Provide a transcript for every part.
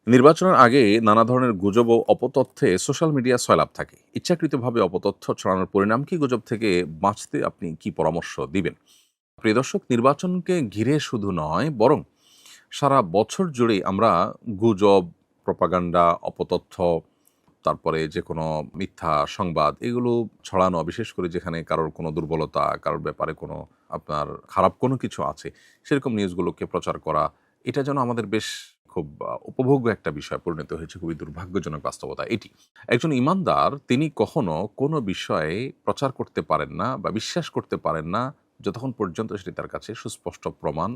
নির্বাচনের আগে নানা ধরনের গুজব ও অপতথ্যে সোশ্যাল মিডিয়া সয়লাব থাকে। ইচ্ছাকৃতভাবে অপতথ্য ছড়ানোর পরিণাম কি? গুজব থেকে বাঁচতে আপনি কি পরামর্শ দিবেন? প্রিয় দর্শক, নির্বাচনকে ঘিরে শুধু নয়, বরং সারা বছর জুড়েই আমরা গুজব, প্রপাগান্ডা, অপতথ্য, তারপরে যে কোনো মিথ্যা সংবাদ এগুলো ছড়ানো, বিশেষ করে যেখানে কারোর কোনো দুর্বলতা, কারোর ব্যাপারে কোনো আপনার খারাপ কোনো কিছু আছে, সেরকম নিউজগুলোকে প্রচার করা, এটা যেন আমাদের বেশ খুব উপভোগ্য একটা বিষয় পরিণত হয়েছে। খুবই দুর্ভাগ্যজনক বাস্তবতা এটি। একজন ঈমানদার তিনি কখনো কোনো বিষয়ে প্রচার করতে পারেন না বা বিশ্বাস করতে পারেন না, যতক্ষণ পর্যন্ত সেটি তার কাছে সুস্পষ্ট প্রমাণ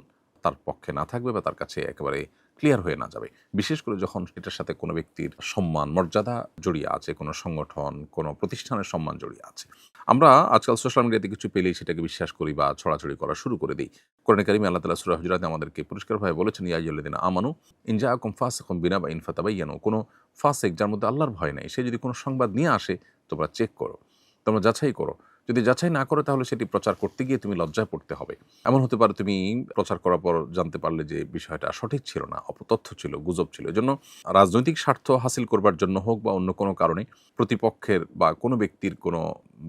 তার পক্ষে না থাকবে বা তার কাছে একেবারে ক্লিয়ার হয়ে না যাবে। বিশেষ করে যখন এটার সাথে কোনো ব্যক্তির সম্মান, মর্যাদা জড়িয়ে আছে, কোনো সংগঠন, কোনো প্রতিষ্ঠানের সম্মান জড়িয়ে আছে। আমরা আজকাল সোশ্যাল মিডিয়াতে কিছু পেলেই সেটাকে বিশ্বাস করি বা ছড়াছড়ি করা শুরু করে দেই। কোরআনে কারিমে আল্লাহ তাআলা সূরা হুজুরাতে আমাদেরকে পরিষ্কারভাবে বলেছেন, ইয়া আইয়ুহাল্লাযীনা আমানু ইন জাআকুম ফাসিকুম বিনাবাইন ফাতাবাইয়ানু। কোনো ফাসিক, যার মধ্যে আল্লাহর ভয় নাই, সে যদি কোনো সংবাদ নিয়ে আসে, তোমরা চেক করো, তোমরা যাচাই করো। যদি যাচাই না করো তাহলে সেটি প্রচার করতে গিয়ে তুমি লজ্জায় পড়তে হবে। এমন হতে পারে তুমি প্রচার করার পর জানতে পারলে যে বিষয়টা সঠিক ছিল না, অপতথ্য ছিল, গুজব ছিল। এজন্য রাজনৈতিক স্বার্থ হাসিল করবার জন্য হোক বা অন্য কোনো কারণে প্রতিপক্ষের বা কোনো ব্যক্তির কোনো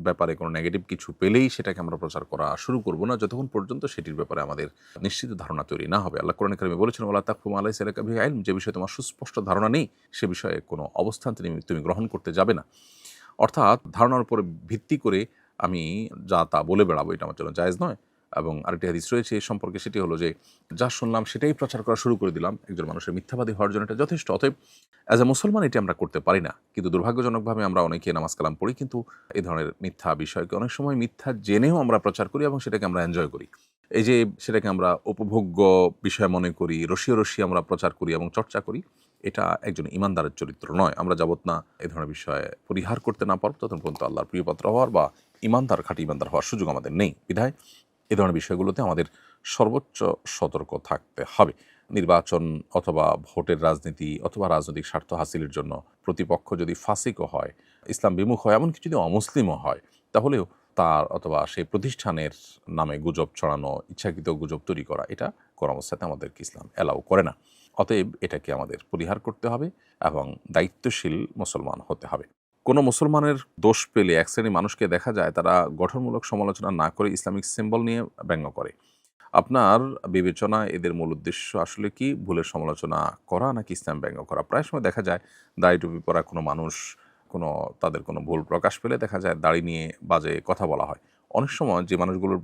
ব্যাপারে কোনো নেগেটিভ কিছু পেলেই সেটাকে আমরা প্রচার করা শুরু করব না, যতক্ষণ পর্যন্ত সেটির ব্যাপারে আমাদের নিশ্চিত ধারণা তৈরি না হবে। আল্লাহ কোরআনে কারিমে বলেছেন, ওয়ালা তাকফু মা লাইসা লাকা বিহি ইলম, যে বিষয়ে তোমার সুস্পষ্ট ধারণা নেই সে বিষয়ে কোনো অবস্থান তুমি গ্রহণ করতে যাবে না। অর্থাৎ ধারণার উপরে ভিত্তি করে আমি যা তা বলে বেড়াবো, এটা আমার জন্য জায়েজ নয়। এবং আরেকটি হাদিস রয়েছে এ সম্পর্কে, সেটি হলো যে যা শুনলাম সেটাই প্রচার করা শুরু করে দিলাম, একজন মানুষের মিথ্যাবাদী হওয়ার জন্য এটা যথেষ্ট। অতএব অ্যাজ এ মুসলমান এটি আমরা করতে পারি না। কিন্তু দুর্ভাগ্যজনকভাবে আমরা অনেকে নামাজ কালাম পড়ি, কিন্তু এই ধরনের মিথ্যা বিষয়কে অনেক সময় মিথ্যা জেনেও আমরা প্রচার করি এবং সেটাকে আমরা এনজয় করি। এই যে সেটাকে আমরা উপভোগ্য বিষয় মনে করি, রসিয়ে রসিয়ে আমরা প্রচার করি এবং চর্চা করি, এটা একজন ইমানদারের চরিত্র নয়। আমরা যাবত না এ ধরনের বিষয়ে পরিহার করতে না পারব, ততক্ষণ পর্যন্ত আল্লাহর প্রিয়পাত্র হওয়ার বা ইমানদার, খাঁটি ইমানদার হওয়ার সুযোগ আমাদের নেই। বিধায় এ ধরনের বিষয়গুলোতে আমাদের সর্বোচ্চ সতর্ক থাকতে হবে। নির্বাচন অথবা ভোটের রাজনীতি অথবা রাজনৈতিক স্বার্থ হাসিলের জন্য প্রতিপক্ষ যদি ফাসিকও হয়, ইসলাম বিমুখ হয়, এমনকি যদি অমুসলিমও হয়, তাহলেও তার অথবা সেই প্রতিষ্ঠানের নামে গুজব ছড়ানো, ইচ্ছাকৃত গুজব তৈরি করা, এটা কোনো অবস্থাতে আমাদেরকে ইসলাম অ্যালাউ করে না। অতএব এটাকে আমাদের পরিহার করতে হবে এবং দায়িত্বশীল মুসলমান হতে হবে। কোনো মুসলমানের দোষ পেলে এক শ্রেণীর মানুষকে দেখা যায় তারা গঠনমূলক সমালোচনা না করে ইসলামিক সিম্বল নিয়ে ব্যঙ্গ করে। আপনার বিবেচনায় এদের মূল উদ্দেশ্য আসলে কি? ভুলের সমালোচনা করা নাকি ইসলাম ব্যঙ্গ করা? প্রায় সময় দেখা যায় দাড়ি টুপি পরা কোনো মানুষ তাদের কোনো ভুল প্রকাশ পেলে দেখা যায় দাড়ি নিয়ে বাজে কথা বলা হয়। অনেক সময় যে মানুষগুলোর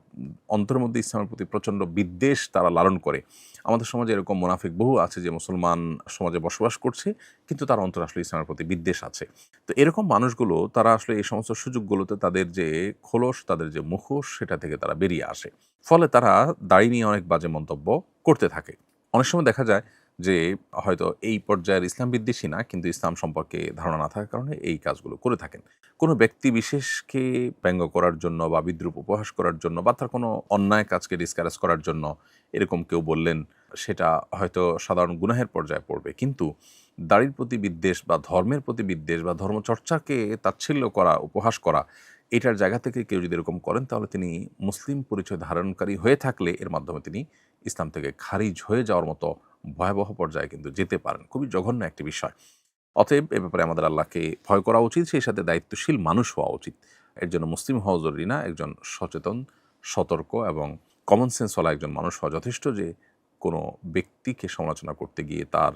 অন্তরের মধ্যে ইসলামের প্রতি প্রচণ্ড বিদ্বেষ তারা লালন করে, আমাদের সমাজে এরকম মুনাফিক বহু আছে যে মুসলমান সমাজে বসবাস করছে, কিন্তু তার অন্তরে আসলে ইসলামের প্রতি বিদ্বেষ আছে। তো এরকম মানুষগুলো তারা আসলে এই সমস্ত সুযোগগুলোতে তাদের যে খোলস, তাদের যে মুখোশ, সেটা থেকে তারা বেরিয়ে আসে। ফলে তারা দাড়ি নিয়ে অনেক বাজে মন্তব্য করতে থাকে। অনেক সময় দেখা যায় যে হয়তো এই পর্যায়ের ইসলাম বিদ্বেষী না, কিন্তু ইসলাম সম্পর্কে ধারণা না থাকার কারণে এই কাজগুলো করে থাকেন। কোনো ব্যক্তি বিশেষকে ব্যঙ্গ করার জন্য বা বিদ্রূপ উপহাস করার জন্য বা তার কোনো অন্যায় কাজকে ডিসকারেজ করার জন্য এরকম কেউ বললেন, সেটা হয়তো সাধারণ গুনাহের পর্যায়ে পড়বে। কিন্তু দাড়ির প্রতি বিদ্বেষ বা ধর্মের প্রতি বিদ্বেষ বা ধর্মচর্চাকে তাচ্ছিল্য করা, উপহাস করা, এটার জায়গা থেকে কেউ যদি এরকম করেন, তাহলে তিনি মুসলিম পরিচয় ধারণকারী হয়ে থাকলে এর মাধ্যমে তিনি ইসলাম থেকে খারিজ হয়ে যাওয়ার মতো ভয়াবহ পর্যায়ে কিন্তু যেতে পারেন। খুবই জঘন্য একটি বিষয়। অতএব এ ব্যাপারে আমাদের আল্লাহকে ভয় করা উচিত, সেই সাথে দায়িত্বশীল মানুষ হওয়া উচিত। এর জন্য মুসলিম হওয়া জরুরি না, একজন সচেতন, সতর্ক এবং কমন সেন্সওয়ালা একজন মানুষ হওয়া যথেষ্ট, যে কোনো ব্যক্তিকে সমালোচনা করতে গিয়ে তার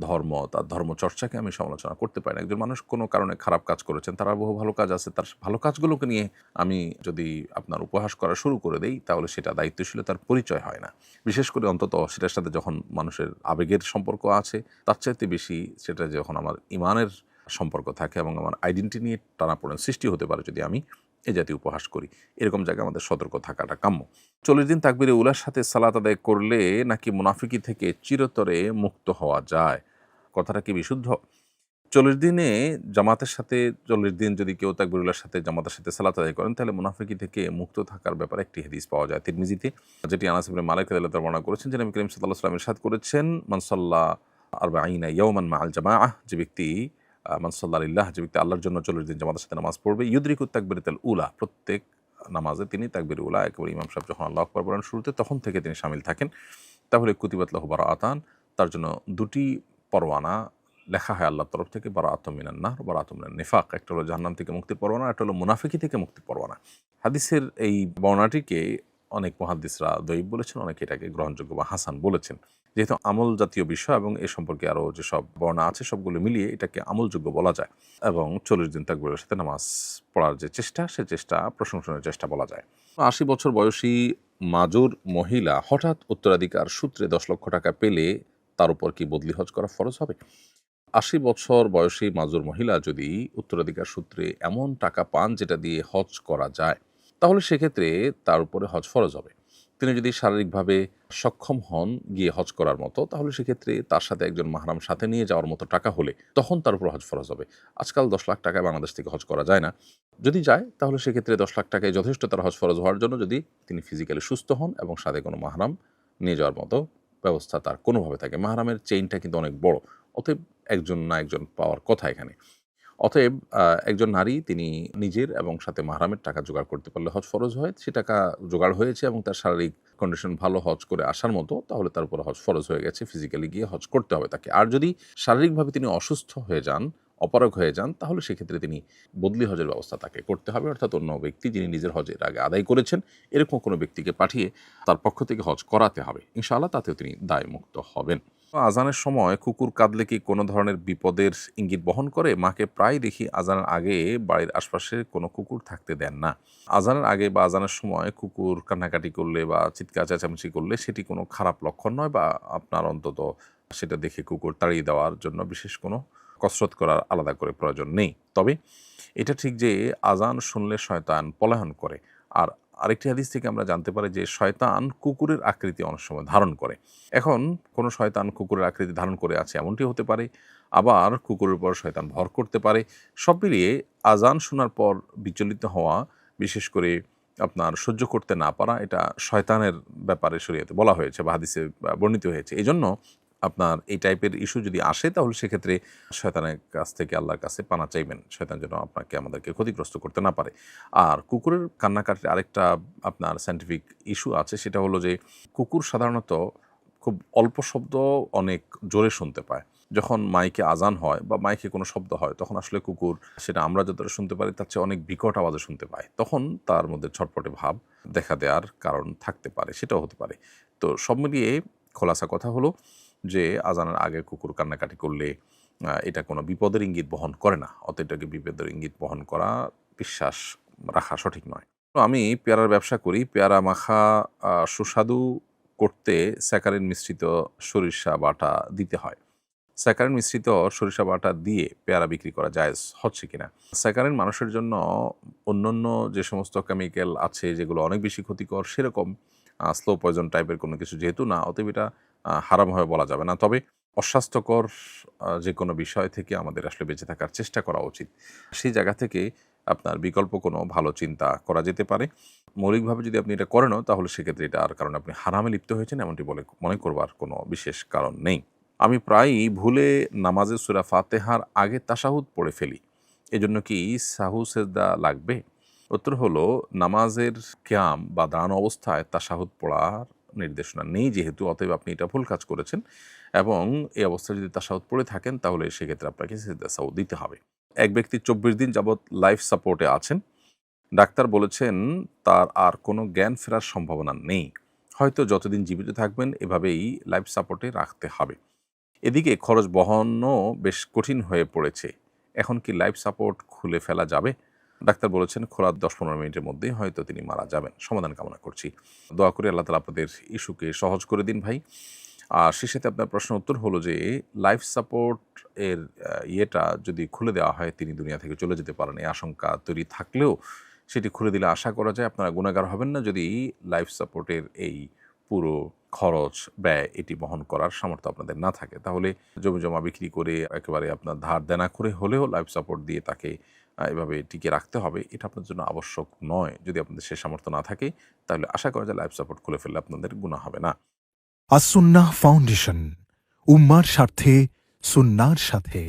ধর্ম, তার ধর্মচর্চাকে আমি সমালোচনা করতে পারি না। একজন মানুষ কোনো কারণে খারাপ কাজ করেছেন, তার বহু ভালো কাজ আছে, তার ভালো কাজগুলোকে নিয়ে আমি যদি আপনার উপহাস করা শুরু করে দেই, তাহলে সেটা দায়িত্বশীলতার পরিচয় হয় না। বিশেষ করে অন্তত সেটার সাথে যখন মানুষের আবেগের সম্পর্ক আছে, তার চাইতে বেশি সেটা যখন আমার ঈমানের সম্পর্ক থাকে এবং আমার আইডেন্টিটি নিয়ে টানাপোড়েন সৃষ্টি হতে পারে যদি আমি এ জাতীয় উপহাস করি। এরকম জায়গায় আমাদের সতর্ক থাকাটা কাম্য। ৪০ দিন তাকবীরে উলার সাথে সালাত আদায় করলে নাকি মুনাফিকি থেকে চিরতরে মুক্ত হওয়া যায়? কথাটা কি বিশুদ্ধ? ৪০ দিনে জামাতের সাথে ৪০ দিন যদি কেউ তাকবীর উলার সাথে জামাতের সাথে সালাত আদায় করেন, তাহলে মুনাফিকি থেকে মুক্ত থাকার ব্যাপারে একটি হাদিস পাওয়া যায় তিরমিজিতে, যেটি আনাস ইবনে মালিক রাদিয়াল্লাহু তাআলা বর্ণনা করেছেন যে নবী করিম সাল্লাল্লাহু আলাইহি ওয়াসাল্লাম ইরশাদ করেছেন, মান সাল্লা আরবাঈনা ইয়াওমান মাআল জামাআহ, যে ব্যক্তি মান সাল্লা লিল্লাহ, যে ব্যক্তি আল্লাহর জন্য ৪০ দিন জামাতের সাথে নামাজ পড়বে, ইউদরিকুত তাকবীরাতুল উলা, প্রত্যেক নামাজে তিনি তাকবীর উলা, একেবারে ইমাম সাহেব যখন আল্লাহু আকবার বলেন শুরুতে, তখন থেকে তিনি শামিল থাকেন, তাহলে কুতিবাত লাহু বারাআতান, তার জন্য দুটি পরওয়ানা লেখা হয় আল্লাহর তরফ থেকে বারাআতুম মিনান নার বারাআতুম মিনান নিফাক। একটা হলো জাহান্নাম থেকে মুক্তির পরোয়ানা, একটা হলো মুনাফিকি থেকে মুক্তির পরোয়ানা। হাদিসের এই বর্ণনাটিকে অনেক মুহাদ্দিসরা দঈফ বলেছেন, অনেকে এটাকে গ্রহণযোগ্য বা হাসান বলেছেন। যেহেতু আমল জাতীয় বিষয় এবং এ সম্পর্কে আরও যেসব বর্ণনা আছে সবগুলো মিলিয়ে এটাকে আমলযোগ্য বলা যায় এবং 40 দিন তাকবীরের সাথে নামাজ পড়ার যে চেষ্টা, সে চেষ্টা প্রশংসনীয় চেষ্টা বলা যায়। ৮০ বছর বয়সী মাজুর মহিলা হঠাৎ উত্তরাধিকার সূত্রে 10 লক্ষ টাকা পেলে তার উপর কি বদলি হজ করা ফরজ হবে? ৮০ বছর বয়সী মাজুর মহিলা যদি উত্তরাধিকার সূত্রে এমন টাকা পান যেটা দিয়ে হজ করা যায়, তাহলে সেক্ষেত্রে তার উপরে হজ ফরজ হবে। তিনি যদি শারীরিকভাবে সক্ষম হন গিয়ে হজ করার মতো, তাহলে সেক্ষেত্রে তার সাথে একজন মাহরাম সাথে নিয়ে যাওয়ার মতো টাকা হলে তখন তার উপর হজ ফরজ হবে। আজকাল 10 লাখ টাকায় বাংলাদেশ থেকে হজ করা যায় না। যদি যায় তাহলে সেক্ষেত্রে 10 লাখ টাকায় যথেষ্ট তার হজ ফরজ হওয়ার জন্য, যদি তিনি ফিজিক্যালি সুস্থ হন এবং সাথে কোনো মাহরাম নিয়ে যাওয়ার মতো ব্যবস্থা তার কোনোভাবে থাকে। মাহরামের চেইনটা কিন্তু অনেক বড়, অতএব একজন না একজন পাওয়ার কথা এখানে। অতএব একজন নারী তিনি নিজের এবং সাথে মাহরামের টাকা জোগাড় করতে পারলে হজ ফরজ হয়। সে টাকা জোগাড় হয়েছে এবং তার শারীরিক কন্ডিশন ভালো হজ করে আসার মতো, তাহলে তার উপরে হজ ফরজ হয়ে গেছে। ফিজিক্যালি গিয়ে হজ করতে হবে তাকে। আর যদি শারীরিকভাবে তিনি অসুস্থ হয়ে যান, অপারগ হয়ে যান, তাহলে সেক্ষেত্রে তিনি বদলি হজের ব্যবস্থা তাকে করতে হবে। অর্থাৎ অন্য ব্যক্তি যিনি নিজের হজের আগে আদায় করেছেন এরকম কোনো ব্যক্তিকে পাঠিয়ে তার পক্ষ থেকে হজ করাতে হবে। ইনশাআল্লাহ তাতেও তিনি দায়মুক্ত হবেন। আজানের সময় কুকুর কাঁদলে কি কোনো ধরনের বিপদের ইঙ্গিত বহন করে? মাকে প্রায় দেখি আজানের আগে বাড়ির আশপাশে কোনো কুকুর থাকতে দেন না। আজানের আগে বা আজানের সময় কুকুর কান্নাকাটি করলে বা চিৎকার চেঁচামেচি করলে সেটি কোনো খারাপ লক্ষণ নয়, বা আপনার অন্তত সেটা দেখে কুকুর তাড়িয়ে দেওয়ার জন্য বিশেষ কোনো কসরত করার আলাদা করে প্রয়োজন নেই। তবে এটা ঠিক যে আজান শুনলে শয়তান পলায়ন করে। আর আরেকটি হাদিস থেকে আমরা জানতে পারি যে শয়তান কুকুরের আকৃতি অনেক সময় ধারণ করে। এখন কোনো শয়তান কুকুরের আকৃতি ধারণ করে আছে এমনটি হতে পারে, আবার কুকুরের উপর শয়তান ভর করতে পারে। সব মিলিয়ে আজান শোনার পর বিচলিত হওয়া, বিশেষ করে আপনার সহ্য করতে না পারা, এটা শয়তানের ব্যাপারে শরীয়তে বলা হয়েছে বা হাদিসে বর্ণিত হয়েছে। এজন্য আপনার এই টাইপের ইস্যু যদি আসে তাহলে সেক্ষেত্রে শয়তানের কাছ থেকে আল্লাহর কাছে পানা চাইবেন, শয়তান যেন আপনাকে আমাদেরকে ক্ষতিগ্রস্ত করতে না পারে। আর কুকুরের কান্নাকাটির আরেকটা আপনার সায়েন্টিফিক ইস্যু আছে, সেটা হলো যে কুকুর সাধারণত খুব অল্প শব্দ অনেক জোরে শুনতে পায়। যখন মাইকে আজান হয় বা মাইকে কোনো শব্দ হয়, তখন আসলে কুকুর সেটা আমরা যতটা শুনতে পারি তার চেয়ে অনেক বিকট আওয়াজে শুনতে পায়। তখন তার মধ্যে ছটপটে ভাব দেখা দেওয়ার কারণ থাকতে পারে, সেটাও হতে পারে। তো সব মিলিয়ে খোলাসা কথা হলো যে আজানের আগে কুকুর কান্নাকাটি করলে এটা কোনো বিপদের ইঙ্গিত বহন করে না। অতএব এটাকে বিপদের ইঙ্গিত বহন করা, বিশ্বাস রাখা সঠিক নয়। তো আমি পেয়ারার ব্যবসা করি। পেয়ারা মাখা সুস্বাদু করতে স্যাকারিন মিশ্রিত সরিষা বাটা দিতে হয়। স্যাকারিন মিশ্রিত সরিষা বাটা দিয়ে পেয়ারা বিক্রি করা জায়েজ হচ্ছে কিনা? স্যাকারিন মানুষের জন্য অন্যান্য যে সমস্ত কেমিক্যাল আছে যেগুলো অনেক বেশি ক্ষতিকর, সেরকম স্লো পয়জন টাইপের কোনো কিছু যেহেতু না, অতএব এটা হারাম হয়ে বলা যাবে না। তবে অস্বাস্থ্যকর যে কোনো বিষয় থেকে আমাদের আসলে বেঁচে থাকার চেষ্টা করা উচিত। সেই জায়গা থেকে আপনার বিকল্প কোনো ভালো চিন্তা করা যেতে পারে। মৌলিকভাবে যদি আপনি এটা করেনও, তাহলে সেক্ষেত্রে এটার কারণে আপনি হারামে লিপ্ত হয়েছেন এমনটি বলে মনে করবার কোনো বিশেষ কারণ নেই। আমি প্রায়ই ভুলে নামাজে সূরা ফাতিহার আগে তাশাহুদ পড়ে ফেলি। এজন্য কি সাহু সেজদা লাগবে? উত্তর হলো, নামাজের কিয়াম বা দাঁড়ানো অবস্থায় তাশাহুদ পড়ার নির্দেশনা নেই যেহেতু, অতএব আপনি এটা ভুল কাজ করেছেন এবং এই অবস্থায় যদি তাশাহুদ পড়ে থাকেন তাহলে সেক্ষেত্রে আপনাকে সিজদা সাহু দিতে হবে। এক ব্যক্তি 24 দিন যাবৎ লাইফ সাপোর্টে আছেন। ডাক্তার বলেছেন তার আর কোনো জ্ঞান ফেরার সম্ভাবনা নেই। হয়তো যতদিন জীবিত থাকবেন এভাবেই লাইফ সাপোর্টে রাখতে হবে। এদিকে খরচ বহনও বেশ কঠিন হয়ে পড়েছে। এখন কি লাইফ সাপোর্ট খুলে ফেলা যাবে? ডাক্তার বলেছেন খোলার 10-15 মিনিটের মধ্যেই হয়তো তিনি মারা যাবেন। সমাধান কামনা করছি। দোয়া করি আল্লাহ তাআলা আপনাদের ইস্যুকে সহজ করে দিন ভাই। আর সেই সাথে আপনার প্রশ্নের উত্তর হলো যে লাইফ সাপোর্ট এর ইয়েটা যদি খুলে দেওয়া হয় তিনি দুনিয়া থেকে চলে যেতে পারেন, এই আশঙ্কা তৈরি থাকলেও সেটি খুলে দিলে আশা করা যায় আপনারা গুনাহগার হবেন না, যদি লাইফ সাপোর্টের এই পুরো খরচ ব্যয় এটি বহন করার সামর্থ্য আপনাদের না থাকে। তাহলে জমি জমা বিক্রি করে একেবারে আপনার ধার দেনা করে হলেও লাইফ সাপোর্ট দিয়ে তাকে এভাবে টিকিয়ে রাখতে হবে, এটা আপনার জন্য আবশ্যক নয়। যদি আপনাদের সে সামর্থ্য না থাকে তাহলে আশা করা যায় লাইফ সাপোর্ট খুলে ফেললে আপনাদের গুনাহ হবে না। আসুন্নাহ ফাউন্ডেশন, উম্মার স্বার্থে সুন্নাহর সাথে।